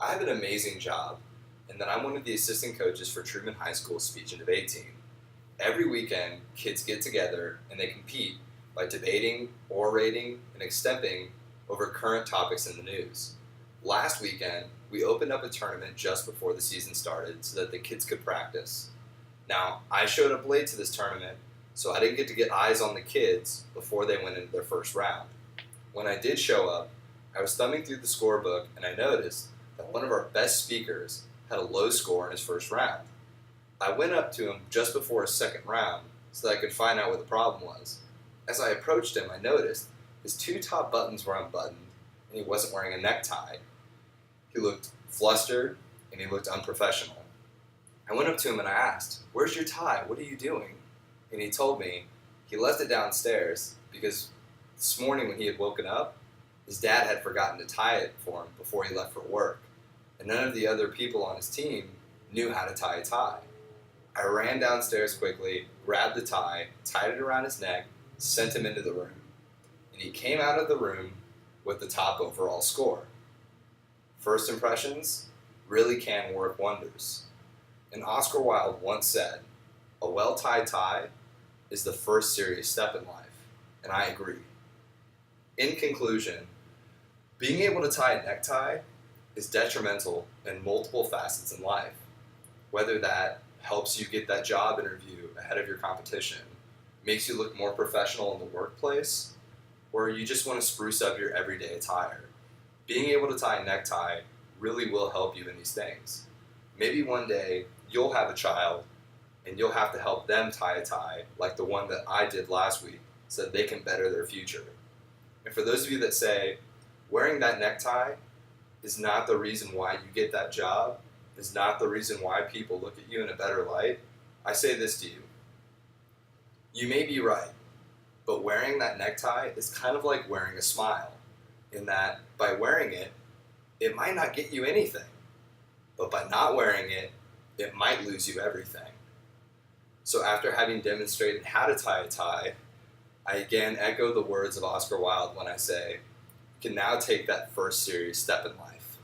I have an amazing job, and that I'm one of the assistant coaches for Truman High School speech and debate team. Every weekend, kids get together and they compete by debating, orating, and extemping over current topics in the news. Last weekend, we opened up a tournament just before the season started so that the kids could practice. Now, I showed up late to this tournament, so I didn't get to get eyes on the kids before they went into their first round. When I did show up, I was thumbing through the scorebook and I noticed that one of our best speakers had a low score in his first round. I went up to him just before his second round so that I could find out what the problem was. As I approached him, I noticed his two top buttons were unbuttoned and he wasn't wearing a necktie. He looked flustered and he looked unprofessional. I went up to him and I asked, "Where's your tie? What are you doing?" And he told me he left it downstairs because this morning when he had woken up, his dad had forgotten to tie it for him before he left for work, and none of the other people on his team knew how to tie a tie. I ran downstairs quickly, grabbed the tie, tied it around his neck, sent him into the room, and he came out of the room with the top overall score. First impressions really can work wonders. And Oscar Wilde once said, "A well-tied tie is the first serious step in life," and I agree. In conclusion, being able to tie a necktie is detrimental in multiple facets in life, whether that helps you get that job interview ahead of your competition, makes you look more professional in the workplace, or you just want to spruce up your everyday attire. Being able to tie a necktie really will help you in these things. Maybe one day you'll have a child and you'll have to help them tie a tie like the one that I did last week so that they can better their future. And for those of you that say, wearing that necktie is not the reason why you get that job, is not the reason why people look at you in a better light, I say this to you. You may be right, but wearing that necktie is kind of like wearing a smile, in that by wearing it, it might not get you anything, but by not wearing it, it might lose you everything. So after having demonstrated how to tie a tie, I again echo the words of Oscar Wilde when I say, you can now take that first serious step in life.